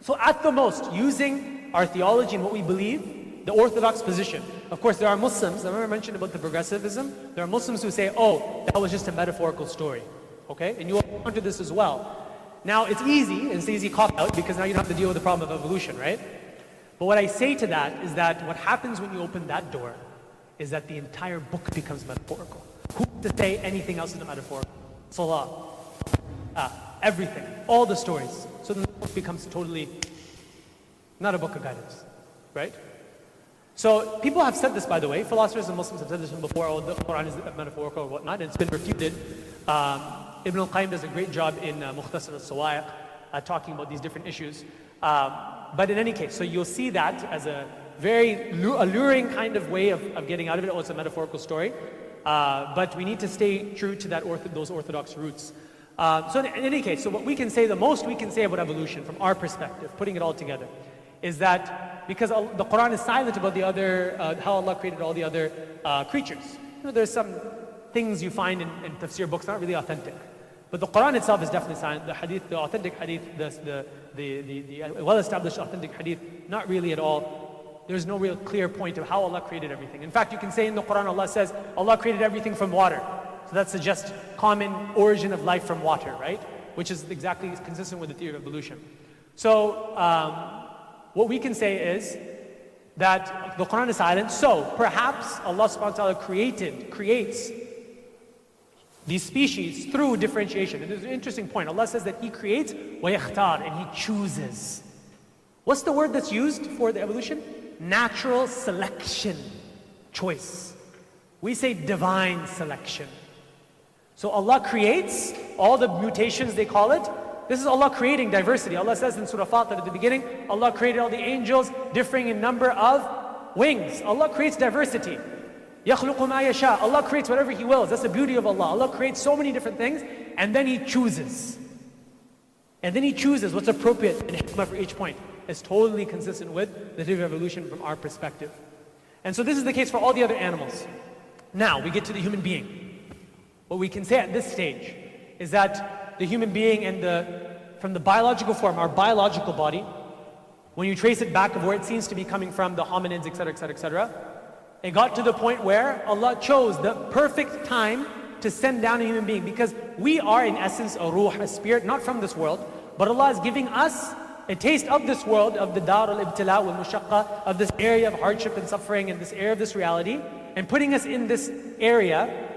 So at the most, using our theology and what we believe, the orthodox position. Of course, there are Muslims, I remember I mentioned about the progressivism, there are Muslims who say, oh, that was just a metaphorical story, okay? And you will encounter this as well. Now, it's easy cop-out, because now you don't have to deal with the problem of evolution, right? But what I say to that is that what happens when you open that door is that the entire book becomes metaphorical. Who to say anything else is a metaphor? Salah, everything, all the stories. So then the book becomes totally not a book of guidance, right? So people have said this, by the way. Philosophers and Muslims have said this before, oh, the Quran is metaphorical or whatnot, and it's been refuted. Ibn al-Qayyim does a great job in Mukhtasar al-Sawa'iq talking about these different issues. But in any case, so you'll see that as a very alluring kind of way of getting out of it. Oh, it's a metaphorical story. But we need to stay true to those orthodox roots. So in any case, so what we can say, the most we can say about evolution from our perspective, putting it all together, is that because the Quran is silent about the other, how Allah created all the other creatures. there's some things you find in tafsir books not really authentic. But the Quran itself is definitely silent. The hadith, the authentic hadith, the well-established authentic hadith, not really at all. There's no real clear point of how Allah created everything. In fact, you can say in the Quran, Allah says, Allah created everything from water. So that suggests common origin of life from water, right? Which is exactly consistent with the theory of evolution. So what we can say is that the Quran is silent. So perhaps Allah subhanahu wa ta'ala creates these species through differentiation. And there's an interesting point. Allah says that He creates وَيَخْتَارِ, and He chooses. What's the word that's used for the evolution? Natural selection, choice. We say divine selection. So Allah creates all the mutations, they call it. This is Allah creating diversity. Allah says in Surah Fatir at the beginning, Allah created all the angels differing in number of wings. Allah creates diversity. يَخْلُقُ مَا يَشَاءُ. Allah creates whatever He wills. That's the beauty of Allah. Allah creates so many different things, and then He chooses. And then He chooses what's appropriate and hikmah for each point. It's totally consistent with the theory of evolution from our perspective. And so this is the case for all the other animals. Now, we get to the human being. What we can say at this stage is that the human being from the biological form, our biological body, when you trace it back of where it seems to be coming from, the hominids, etc., etc., etc., it got to the point where Allah chose the perfect time to send down a human being, because we are in essence a ruh, a spirit, not from this world, but Allah is giving us a taste of this world, of the dar al-ibtila wal-mushaqqa, of this area of hardship and suffering, and this area of this reality, and putting us in this area,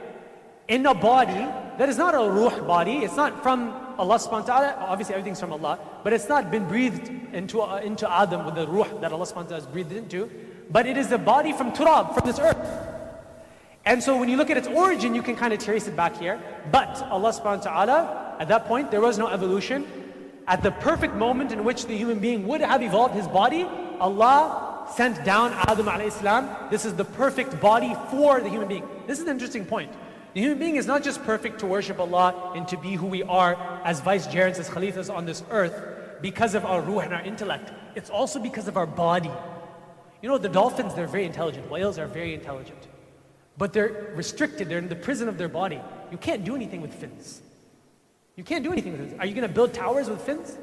in a body that is not a ruh body. It's not from Allah subhanahu wa ta'ala. Obviously everything's from Allah, but it's not been breathed into Adam with the ruh that Allah subhanahu wa ta'ala has breathed into, but it is a body from turab, from this earth. And so when you look at its origin, you can kind of trace it back here. But Allah subhanahu wa ta'ala, at that point, there was no evolution. At the perfect moment in which the human being would have evolved his body, Allah sent down Adam alayhi salam. This is the perfect body for the human being. This is an interesting point. The human being is not just perfect to worship Allah and to be who we are as vicegerents, as khalifas on this earth because of our ruh and our intellect. It's also because of our body. You know, the dolphins, they're very intelligent. Whales are very intelligent. But they're restricted. They're in the prison of their body. You can't do anything with fins. You can't do anything with fins. Are you going to build towers with fins?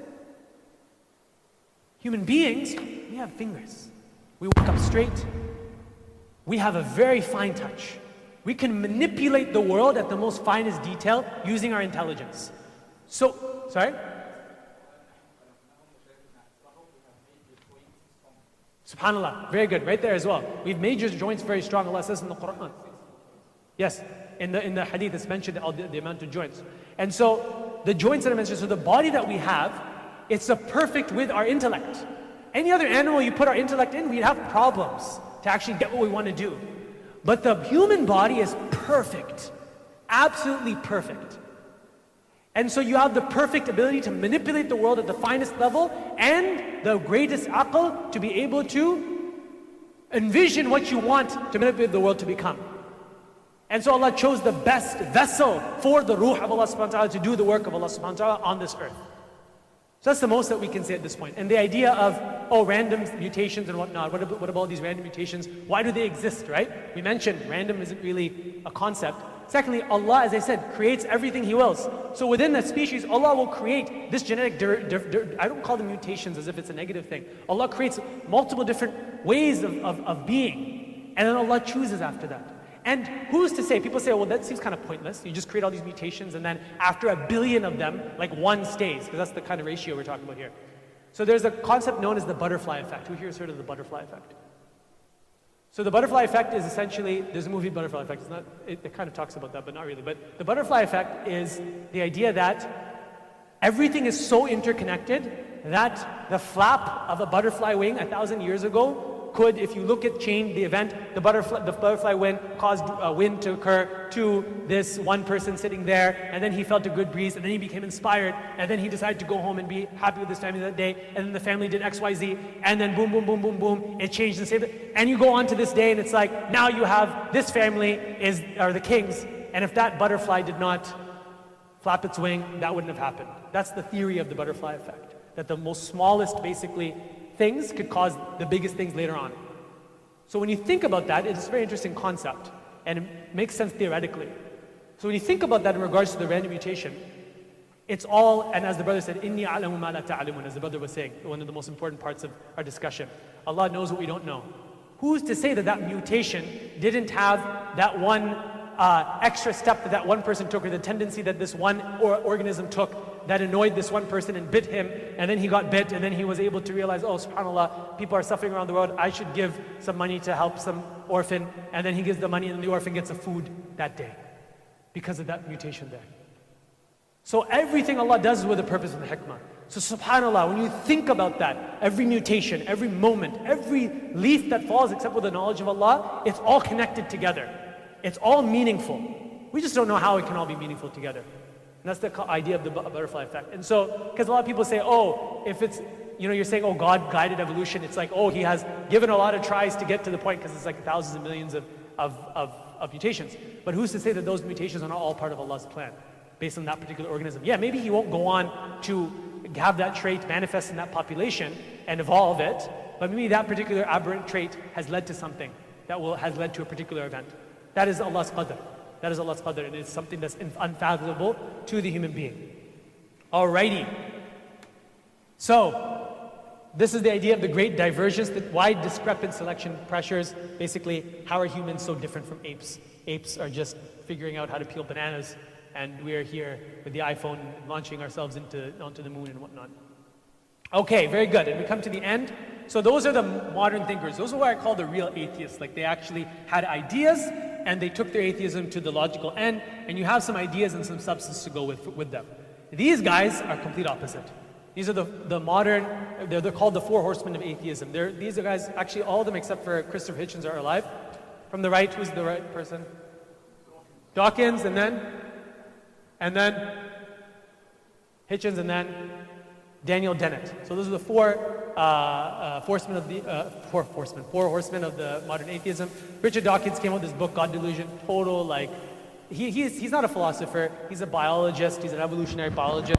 Human beings, we have fingers. We walk up straight. We have a very fine touch. We can manipulate the world at the most finest detail using our intelligence. So, sorry? SubhanAllah, very good, right there as well. We've made your joints very strong, Allah says in the Quran. Yes, in the hadith it's mentioned the amount of joints. And so, the joints that I mentioned, so the body that we have, it's a perfect with our intellect. Any other animal you put our intellect in, we'd have problems to actually get what we want to do. But the human body is perfect, absolutely perfect. And so you have the perfect ability to manipulate the world at the finest level and the greatest aql to be able to envision what you want to manipulate the world to become. And so Allah chose the best vessel for the ruh of Allah subhanahu wa ta'ala to do the work of Allah subhanahu wa ta'ala on this earth. So that's the most that we can say at this point. And the idea of, random mutations and whatnot, what about all these random mutations? Why do they exist, right? We mentioned random isn't really a concept. Secondly, Allah, as I said, creates everything He wills. So within that species, Allah will create this genetic, I don't call them mutations as if it's a negative thing. Allah creates multiple different ways of being. And then Allah chooses after that. And who's to say? People say, well, that seems kind of pointless. You just create all these mutations and then after 1 billion of them, like one stays, because that's the kind of ratio we're talking about here. So there's a concept known as the butterfly effect. Who here has heard of the butterfly effect? So the butterfly effect is essentially, there's a movie, Butterfly Effect. It's not, it kind of talks about that, but not really. But the butterfly effect is the idea that everything is so interconnected that the flap of a butterfly wing 1,000 years ago could, if you look at the event, the butterfly wing caused a wind to occur to this one person sitting there, and then he felt a good breeze, and then he became inspired, and then he decided to go home and be happy with his family that day, and then the family did X, Y, Z, and then boom, boom, boom, boom, boom, it changed and saved it. And you go on to this day, and it's like, now you have this family are the kings, and if that butterfly did not flap its wing, that wouldn't have happened. That's the theory of the butterfly effect, that the most smallest, basically, things could cause the biggest things later on. So when you think about that, it's a very interesting concept. And it makes sense theoretically. So when you think about that in regards to the random mutation, it's all, and as the brother said, إِنِّي أَعْلَمُ مَا لَا تَعْلَمُونَ, as the brother was saying, one of the most important parts of our discussion. Allah knows what we don't know. Who's to say that that mutation didn't have that one extra step that that one person took, or the tendency that this one organism took that annoyed this one person and bit him, and then he got bit, and then he was able to realize, oh, subhanAllah, people are suffering around the world, I should give some money to help some orphan, and then he gives the money and the orphan gets a food that day because of that mutation there. So everything Allah does is with a purpose and the hikmah. So subhanAllah, when you think about that, every mutation, every moment, every leaf that falls except with the knowledge of Allah, it's all connected together. It's all meaningful. We just don't know how it can all be meaningful together. And that's the idea of the butterfly effect. And so, because a lot of people say, oh, if it's, you're saying, oh, God guided evolution, it's like, oh, He has given a lot of tries to get to the point, because it's like thousands and millions of mutations. But who's to say that those mutations are not all part of Allah's plan, based on that particular organism? Yeah, maybe He won't go on to have that trait manifest in that population and evolve it, but maybe that particular aberrant trait has led to something that has led to a particular event. That is Allah's qadr. That is Allah's qadr, and it's something that's unfathomable to the human being. Alrighty. So, this is the idea of the great divergence, the wide discrepant selection pressures. Basically, how are humans so different from apes? Apes are just figuring out how to peel bananas, and we are here with the iPhone launching ourselves onto the moon and whatnot. Okay, very good. And we come to the end. So those are the modern thinkers. Those are what I call the real atheists. Like, they actually had ideas and they took their atheism to the logical end, and you have some ideas and some substance to go with them. These guys are complete opposite. These are the modern, they're called the four horsemen of atheism. These are guys, actually all of them except for Christopher Hitchens are alive. From the right, who's the right person? Dawkins, and then Hitchens, and then Daniel Dennett. So those are the four horsemen of the modern atheism. Richard Dawkins came out with this book, God Delusion, total, like, he's not a philosopher, he's a biologist, he's an evolutionary biologist.